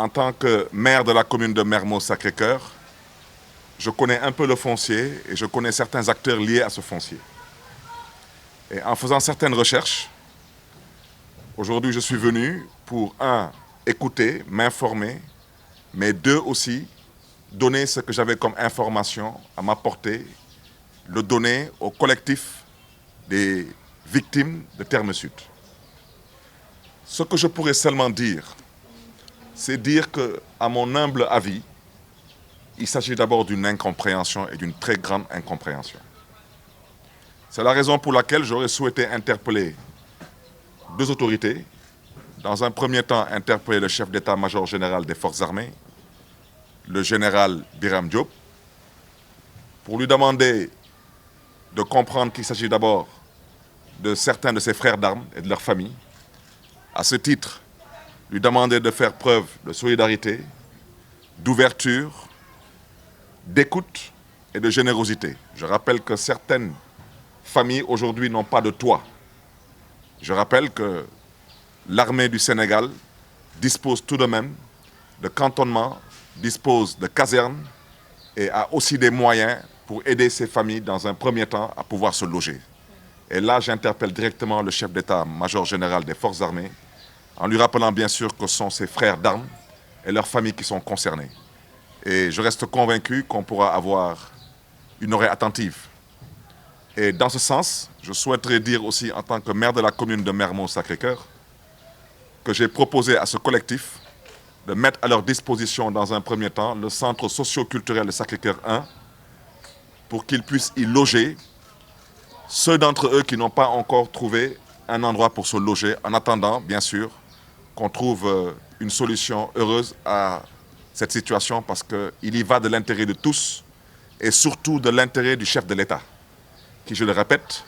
en tant que maire de la commune de Mermoz-Sacré-Cœur, je connais un peu le foncier et je connais certains acteurs liés à ce foncier. Et en faisant certaines recherches, aujourd'hui je suis venu pour, un, écouter, m'informer, mais deux aussi, donner ce que j'avais comme information à m'apporter, le donner au collectif des victimes de Terme Sud. Ce que je pourrais seulement dire, c'est dire que, à mon humble avis, il s'agit d'abord d'une incompréhension et d'une très grande incompréhension. C'est la raison pour laquelle j'aurais souhaité interpeller deux autorités. Dans un premier temps, interpeller le chef d'état-major général des forces armées, le général Biram Diop, pour lui demander de comprendre qu'il s'agit d'abord de certains de ses frères d'armes et de leurs familles. À ce titre, lui demander de faire preuve de solidarité, d'ouverture, d'écoute et de générosité. Je rappelle que certaines familles aujourd'hui n'ont pas de toit. Je rappelle que l'armée du Sénégal dispose tout de même de cantonnements, dispose de casernes et a aussi des moyens pour aider ces familles dans un premier temps à pouvoir se loger. Et là, j'interpelle directement le chef d'état-major général des forces armées en lui rappelant bien sûr que ce sont ses frères d'armes et leurs familles qui sont concernées. Et je reste convaincu qu'on pourra avoir une oreille attentive. Et dans ce sens, je souhaiterais dire aussi en tant que maire de la commune de Mermoz-Sacré-Cœur que j'ai proposé à ce collectif de mettre à leur disposition dans un premier temps le centre socio-culturel de Sacré-Cœur 1 pour qu'ils puissent y loger ceux d'entre eux qui n'ont pas encore trouvé un endroit pour se loger, en attendant, bien sûr, qu'on trouve une solution heureuse à cette situation parce qu'il y va de l'intérêt de tous et surtout de l'intérêt du chef de l'État, qui, je le répète,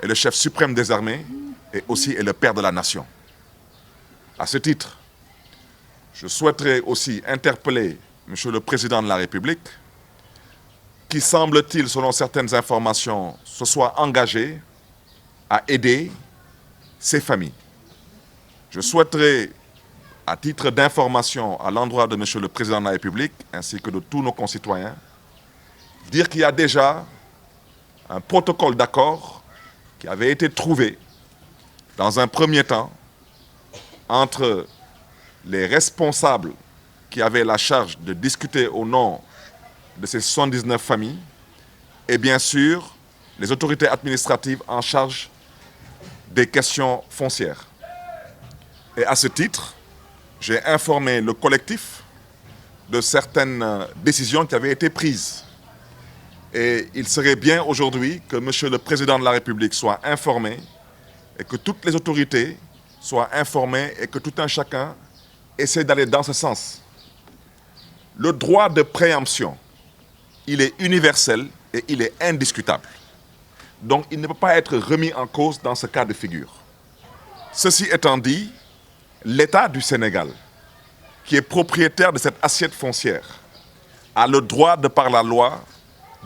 est le chef suprême des armées et aussi est le père de la nation. À ce titre, je souhaiterais aussi interpeller Monsieur le Président de la République, qui semble-t-il, selon certaines informations, se soit engagé à aider ces familles. Je souhaiterais, à titre d'information à l'endroit de Monsieur le Président de la République, ainsi que de tous nos concitoyens, dire qu'il y a déjà un protocole d'accord qui avait été trouvé dans un premier temps entre les responsables qui avaient la charge de discuter au nom de ces 79 familles et bien sûr les autorités administratives en charge des questions foncières. Et à ce titre, j'ai informé le collectif de certaines décisions qui avaient été prises. Et il serait bien aujourd'hui que Monsieur le Président de la République soit informé et que toutes les autorités soient informées et que tout un chacun essaie d'aller dans ce sens. Le droit de préemption, il est universel et il est indiscutable. Donc il ne peut pas être remis en cause dans ce cas de figure. Ceci étant dit, l'État du Sénégal, qui est propriétaire de cette assiette foncière, a le droit, de par la loi,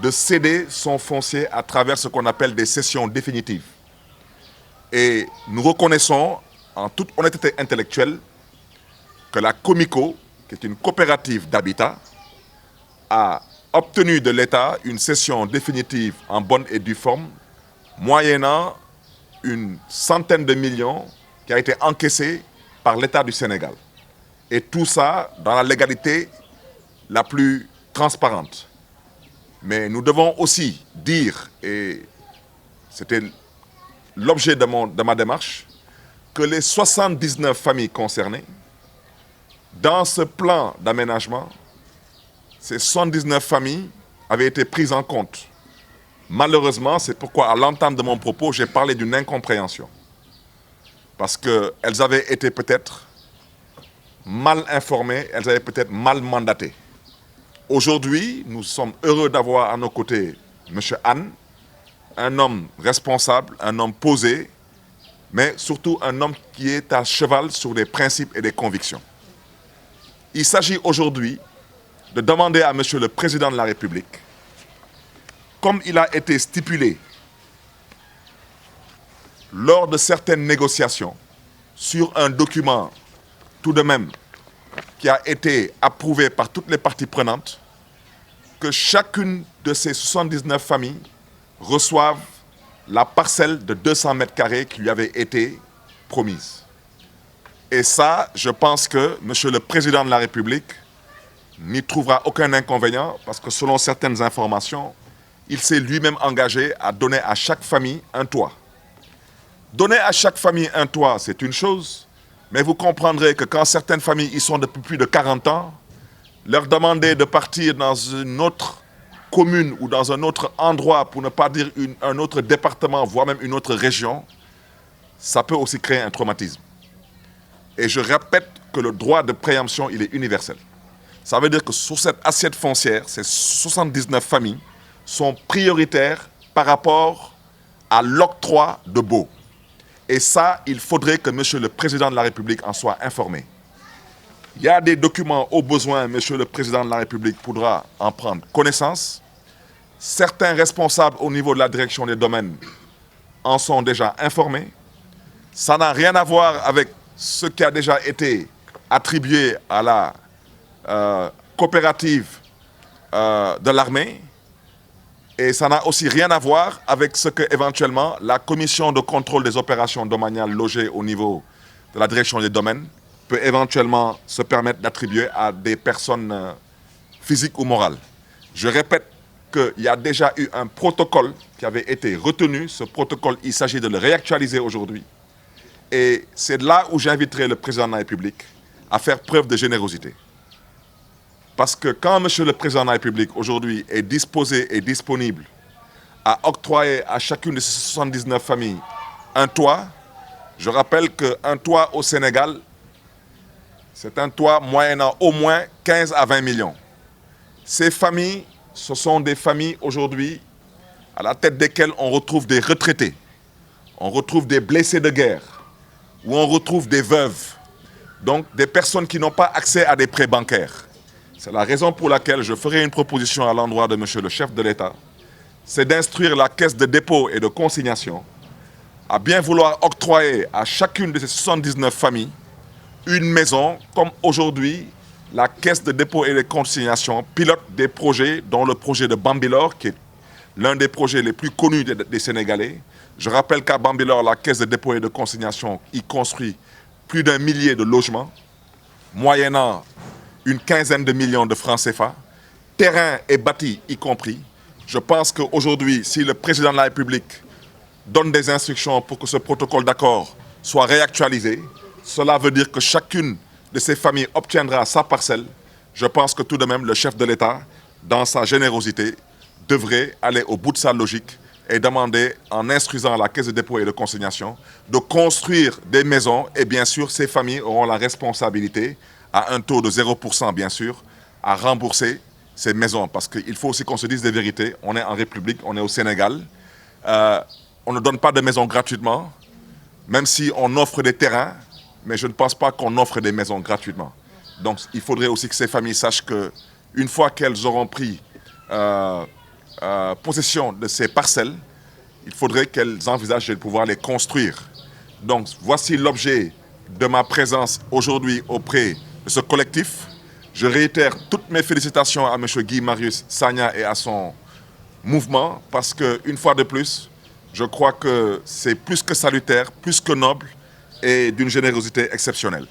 de céder son foncier à travers ce qu'on appelle des cessions définitives. Et nous reconnaissons, en toute honnêteté intellectuelle, que la Comico, qui est une coopérative d'habitat, a obtenu de l'État une cession définitive en bonne et due forme, moyennant une centaine de millions qui a été encaissée par l'État du Sénégal. Et tout ça dans la légalité la plus transparente. Mais nous devons aussi dire, et c'était l'objet de ma démarche, que les 79 familles concernées, dans ce plan d'aménagement, ces 79 familles avaient été prises en compte. Malheureusement, c'est pourquoi à l'entame de mon propos, j'ai parlé d'une incompréhension. Parce qu'elles avaient été peut-être mal informées, elles avaient peut-être mal mandatées. Aujourd'hui, nous sommes heureux d'avoir à nos côtés M. Anne, un homme responsable, un homme posé, mais surtout un homme qui est à cheval sur des principes et des convictions. Il s'agit aujourd'hui de demander à M. le Président de la République, comme il a été stipulé lors de certaines négociations sur un document tout de même qui a été approuvé par toutes les parties prenantes, que chacune de ces 79 familles reçoive la parcelle de 200 mètres carrés qui lui avait été promise. Et ça, je pense que M. le Président de la République n'y trouvera aucun inconvénient parce que selon certaines informations, il s'est lui-même engagé à donner à chaque famille un toit. Donner à chaque famille un toit, c'est une chose, mais vous comprendrez que quand certaines familles y sont depuis plus de 40 ans, leur demander de partir dans une autre commune ou dans un autre endroit, pour ne pas dire un autre département, voire même une autre région, ça peut aussi créer un traumatisme. Et je répète que le droit de préemption, il est universel. Ça veut dire que sur cette assiette foncière, ces 79 familles sont prioritaires par rapport à l'octroi de baux. Et ça, il faudrait que M. le Président de la République en soit informé. Il y a des documents au besoin, M. le Président de la République pourra en prendre connaissance. Certains responsables au niveau de la direction des domaines en sont déjà informés. Ça n'a rien à voir avec ce qui a déjà été attribué à la coopérative de l'armée. Et ça n'a aussi rien à voir avec ce que, éventuellement, la commission de contrôle des opérations domaniales logée au niveau de la direction des domaines peut éventuellement se permettre d'attribuer à des personnes physiques ou morales. Je répète qu'il y a déjà eu un protocole qui avait été retenu. Ce protocole, il s'agit de le réactualiser aujourd'hui. Et c'est là où j'inviterai le Président de la République à faire preuve de générosité. Parce que quand M. le Président de la République aujourd'hui est disposé et disponible à octroyer à chacune de ces 79 familles un toit, je rappelle qu'un toit au Sénégal, c'est un toit moyennant au moins 15 à 20 millions. Ces familles, ce sont des familles aujourd'hui à la tête desquelles on retrouve des retraités, on retrouve des blessés de guerre, ou on retrouve des veuves, donc des personnes qui n'ont pas accès à des prêts bancaires. C'est la raison pour laquelle je ferai une proposition à l'endroit de M. le chef de l'État, c'est d'instruire la caisse de dépôt et de consignation à bien vouloir octroyer à chacune de ces 79 familles une maison, comme aujourd'hui, la caisse de dépôt et de consignation pilote des projets, dont le projet de Bambilor, qui est l'un des projets les plus connus des Sénégalais. Je rappelle qu'à Bambilor, la caisse de dépôt et de consignation y construit plus d'1 millier de logements, moyennant une quinzaine de millions de francs CFA, terrain et bâti y compris. Je pense qu'aujourd'hui, si le Président de la République donne des instructions pour que ce protocole d'accord soit réactualisé, cela veut dire que chacune de ces familles obtiendra sa parcelle. Je pense que tout de même, le chef de l'État, dans sa générosité, devrait aller au bout de sa logique et demander, en instruisant la caisse de dépôt et de consignation, de construire des maisons. Et bien sûr, ces familles auront la responsabilité, à un taux de 0% bien sûr, à rembourser ces maisons. Parce qu'il faut aussi qu'on se dise des vérités. On est en République, on est au Sénégal. On ne donne pas de maisons gratuitement, même si on offre des terrains, mais je ne pense pas qu'on offre des maisons gratuitement. Donc il faudrait aussi que ces familles sachent qu'une fois qu'elles auront pris possession de ces parcelles, il faudrait qu'elles envisagent de pouvoir les construire. Donc voici l'objet de ma présence aujourd'hui auprès de ce collectif. Je réitère toutes mes félicitations à M. Guy Marius Sagna et à son mouvement, parce qu'une fois de plus, je crois que c'est plus que salutaire, plus que noble et d'une générosité exceptionnelle.